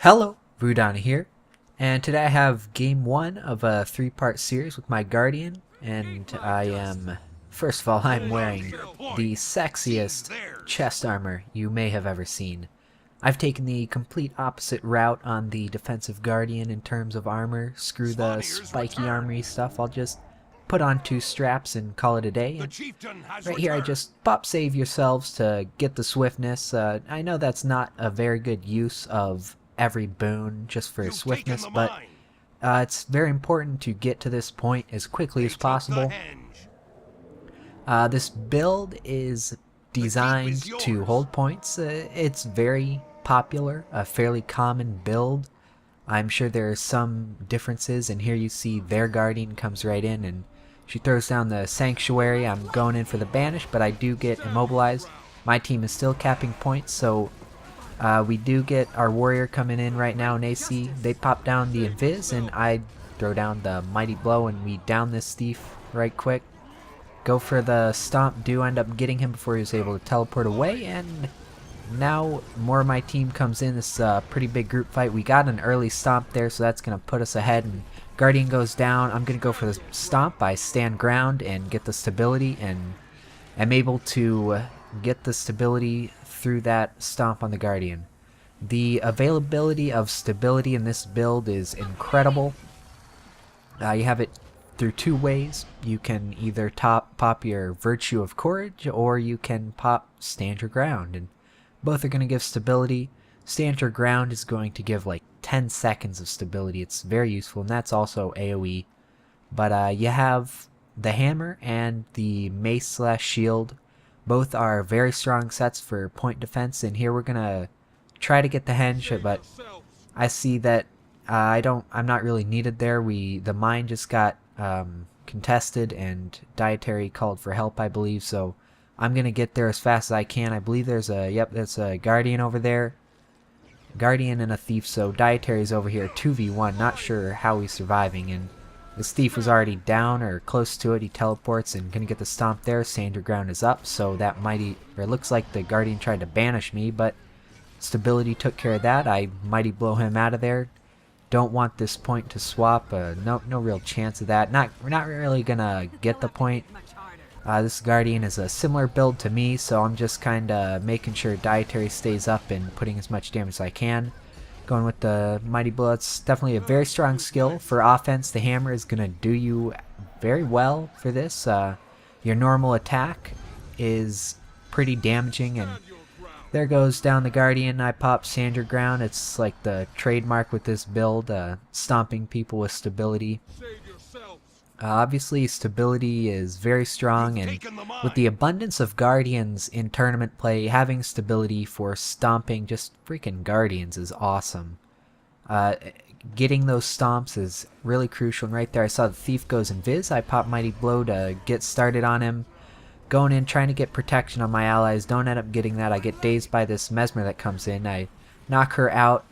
Hello, vudani here, and today I have game 1 of a 3-part series with my Guardian, and first of all, I'm wearing the sexiest chest armor you may have ever seen. I've taken the complete opposite route on the defensive Guardian in terms of armor. Screw the spiky armory stuff, I'll just put on 2 straps and call it a day. And right here I just pop save yourselves to get the swiftness. I know that's not a very good use of every boon just for swiftness, but it's very important to get to this point as quickly as possible. This build is designed to hold points. It's very popular, a fairly common build. I'm sure there are some differences, and here you see their Guardian comes right in and she throws down the Sanctuary. I'm going in for the Banish, but I do get immobilized. My team is still capping points, so we do get our Warrior coming in right now in AC. They pop down the Invis, and I throw down the Mighty Blow, and we down this thief right quick. Go for the Stomp, do end up getting him before he was able to teleport away, and now more of my team comes in. This is a pretty big group fight. We got an early Stomp there, so that's going to put us ahead, and Guardian goes down. I'm going to go for the Stomp. I stand ground and get the stability, and I'm able to get the stability through that Stomp on the Guardian. The availability of stability in this build is incredible. You have it through 2 ways. You can either pop your Virtue of Courage, or you can pop Stand Your Ground, and both are going to give stability. Stand Your Ground is going to give like 10 seconds of stability. It's very useful, and that's also AoE. But you have the Hammer and the Mace/Shield. Both are very strong sets for point defense, and here we're gonna try to get the Henge, but I see that I'm not really needed there. The mine just got contested, and Dietary called for help, I believe, so I'm gonna get there as fast as I can. I believe there's a Guardian over there. Guardian and a Thief, so Dietary's over here 2v1, not sure how he's surviving, and this Thief was already down or close to it. He teleports and gonna get the Stomp there. Stand Your Ground is up, so that it looks like the Guardian tried to banish me, but stability took care of that. I Mighty Blow him out of there. Don't want this point to swap. No real chance of that. We're not really gonna get the point. This Guardian is a similar build to me, so I'm just kinda making sure Dietary stays up and putting as much damage as I can. Going with the Mighty Blow. It's definitely a very strong skill. For offense, the Hammer is going to do you very well for this. Your normal attack is pretty damaging, and there goes down the Guardian. I pop Stand Your Ground. It's like the trademark with this build, stomping people with stability. Obviously, stability is very strong, and with the abundance of Guardians in tournament play, having stability for stomping just freaking Guardians is awesome. Getting those stomps is really crucial, and right there I saw the Thief goes Invis. I pop Mighty Blow to get started on him. Going in, trying to get protection on my allies. Don't end up getting that. I get dazed by this Mesmer that comes in. I knock her out.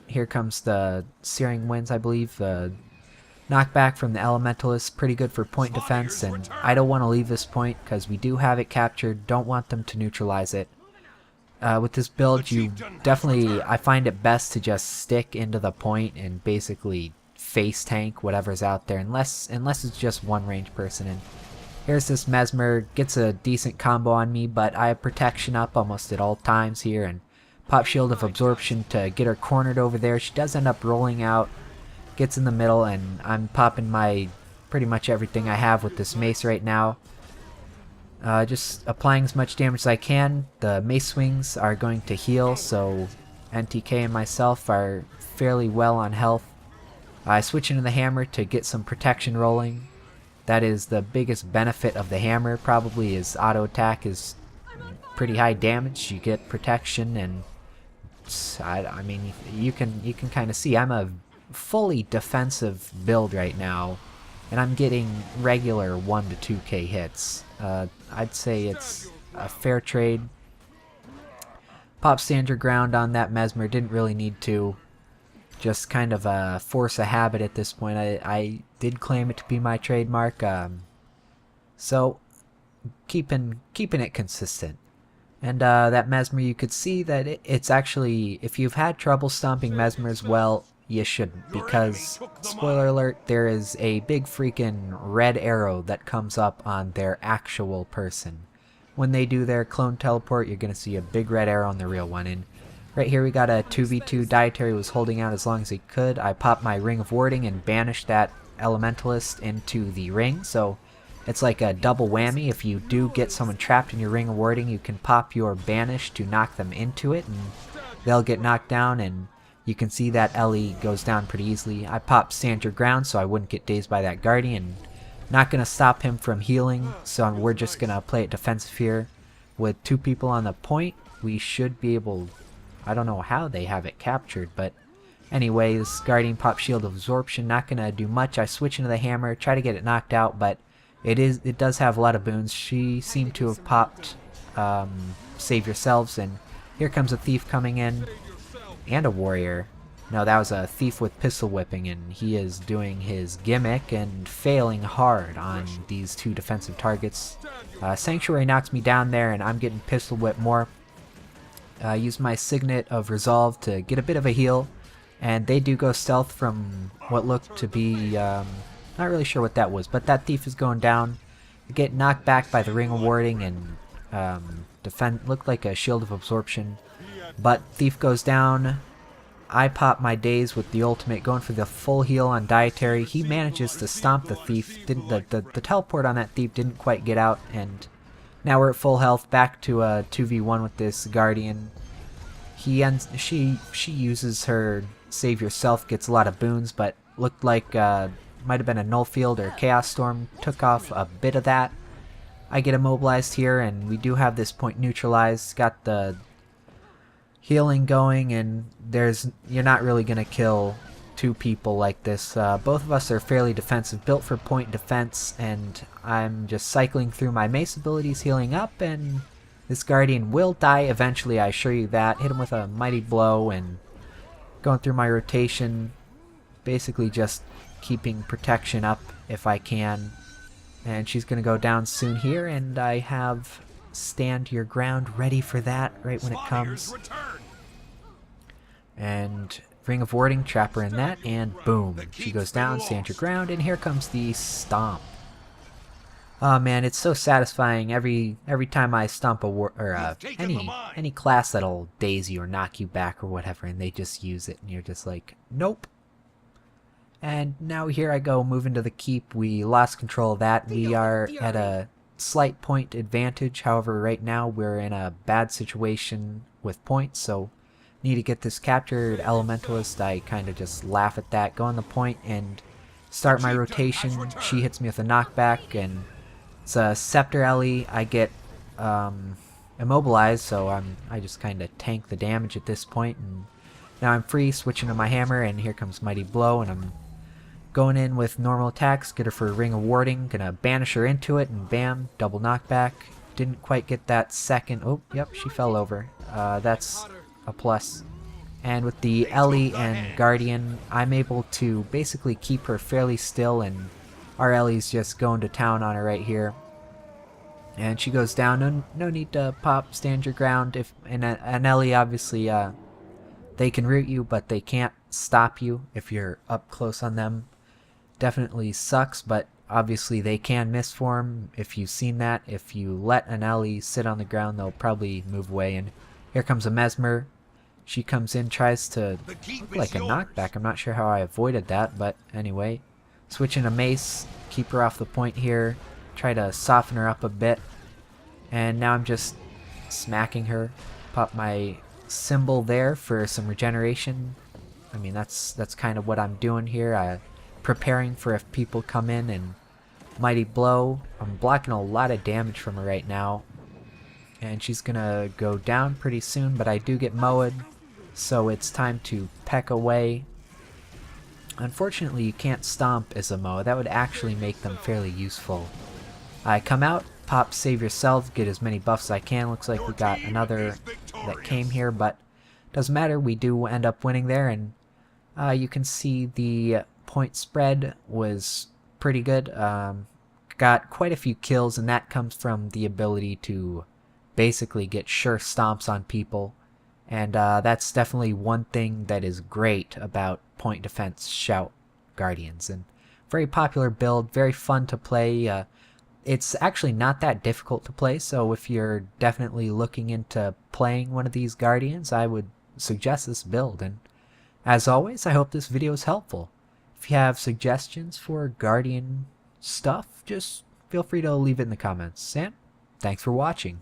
Here comes the Searing Winds, I believe. Knockback from the Elementalist, pretty good for point defense, and I don't want to leave this point because we do have it captured. Don't want them to neutralize it. With this build, I find it best to just stick into the point and basically face tank whatever's out there, unless it's just one range person. And here's this Mesmer, gets a decent combo on me, but I have protection up almost at all times here, and pop Shield of Absorption to get her cornered over there. She does end up rolling out. Gets in the middle, and I'm popping pretty much everything I have with this mace right now. Just applying as much damage as I can. The mace swings are going to heal, so NTK and myself are fairly well on health. I switch into the Hammer to get some protection rolling. That is the biggest benefit of the Hammer, probably, is auto attack is pretty high damage. You get protection, and I mean, you can kind of see I'm a fully defensive build right now, and I'm getting regular 1 to 2k hits. I'd say it's a fair trade. Pop Stand Your Ground on that Mesmer, didn't really need to. Just kind of force a habit at this point. I did claim it to be my trademark, so keeping it consistent. And that Mesmer, you could see that it's actually, if you've had trouble stomping Mesmers, well, you shouldn't, because, spoiler alert, there is a big freaking red arrow that comes up on their actual person. When they do their clone teleport, you're going to see a big red arrow on the real one. And right here we got a 2v2. Dietary was holding out as long as he could. I popped my Ring of Warding and banished that Elementalist into the ring, so it's like a double whammy. If you do get someone trapped in your Ring of Warding, you can pop your Banish to knock them into it, and they'll get knocked down, and you can see that Ellie goes down pretty easily. I popped Stand Your Ground so I wouldn't get dazed by that Guardian. Not going to stop him from healing, so we're just going to play it defensive here. With 2 people on the point, we should be able... I don't know how they have it captured, but anyway, this Guardian pop Shield of Absorption, not going to do much. I switch into the hammer, try to get it knocked out, but it does have a lot of boons. She seemed to have popped Save Yourselves, and here comes a thief coming in, and a warrior. No, that was a thief with pistol whipping, and he is doing his gimmick and failing hard on these 2 defensive targets. Sanctuary knocks me down there, and I'm getting pistol whipped more. Use my Signet of Resolve to get a bit of a heal, and they do go stealth from what looked to be, not really sure what that was, but that thief is going down. I get knocked back by the Ring of Warding and looked like a Shield of Absorption, but thief goes down. I pop my Daze with the ultimate, going for the full heal on Dietary. He manages to stomp the thief. The teleport on that thief didn't quite get out, and now we're at full health, back to a 2v1 with this Guardian. She uses her Save Yourself, gets a lot of boons, but looked like might have been a Null Field or Chaos Storm, took off a bit of that. I get immobilized here, and we do have this point neutralized. Got the healing going, and you're not really going to kill 2 people like this. Both of us are fairly defensive, built for point defense, and I'm just cycling through my mace abilities, healing up, and this Guardian will die eventually, I assure you that. Hit him with a mighty blow, and going through my rotation, basically just keeping protection up if I can. And she's going to go down soon here, and I have Stand Your Ground ready for that right when it comes. And Ring of Warding, trap her in that, and boom, she goes down. Stand Your Ground, and here comes the stomp. Oh man, it's so satisfying every time I stomp any class that'll daze you or knock you back or whatever, and they just use it, and you're just like, nope. And now here I go, moving to the keep. We lost control of that. We are at a slight point advantage. However, right now we're in a bad situation with points, so need to get this captured Elementalist. I kind of just laugh at that. Go on the point and start my rotation. She hits me with a knockback, and it's a Scepter Ellie. I get immobilized, so I just kind of tank the damage at this point, and now I'm free, switching to my hammer, and here comes Mighty Blow, and I'm going in with normal attacks. Get her for a Ring of Warding, gonna banish her into it, and bam, double knockback. Didn't quite get that second. Oh, yep, she fell over. That's a plus. And with the Ellie and Guardian, I'm able to basically keep her fairly still, and our Ellie's just going to town on her right here. And she goes down. No need to pop Stand Your Ground. And an Ellie, obviously, they can root you, but they can't stop you if you're up close on them. Definitely sucks, but obviously they can misform. If you've seen that, if you let an Ellie sit on the ground, they'll probably move away. And here comes a Mesmer. She comes in, tries to look like a knockback. I'm not sure how I avoided that, but anyway. Switching to Mace, keep her off the point here. Try to soften her up a bit. And now I'm just smacking her. Pop my symbol there for some regeneration. I mean, that's kind of what I'm doing here. Preparing for if people come in, and Mighty Blow. I'm blocking a lot of damage from her right now. And she's gonna go down pretty soon, but I do get mowed, so it's time to peck away. Unfortunately, you can't stomp as a Moa. That would actually make them fairly useful. I come out, pop Save Yourself, get as many buffs as I can. Looks like we got another that came here, but doesn't matter. We do end up winning there, and you can see the point spread was pretty good. Got quite a few kills, and that comes from the ability to basically get sure stomps on people. And that's definitely one thing that is great about point defense shout guardians. And very popular build, very fun to play. It's actually not that difficult to play, so if you're definitely looking into playing one of these guardians, I would suggest this build. And as always, I hope this video is helpful. If you have suggestions for guardian stuff, just feel free to leave it in the comments. And thanks for watching.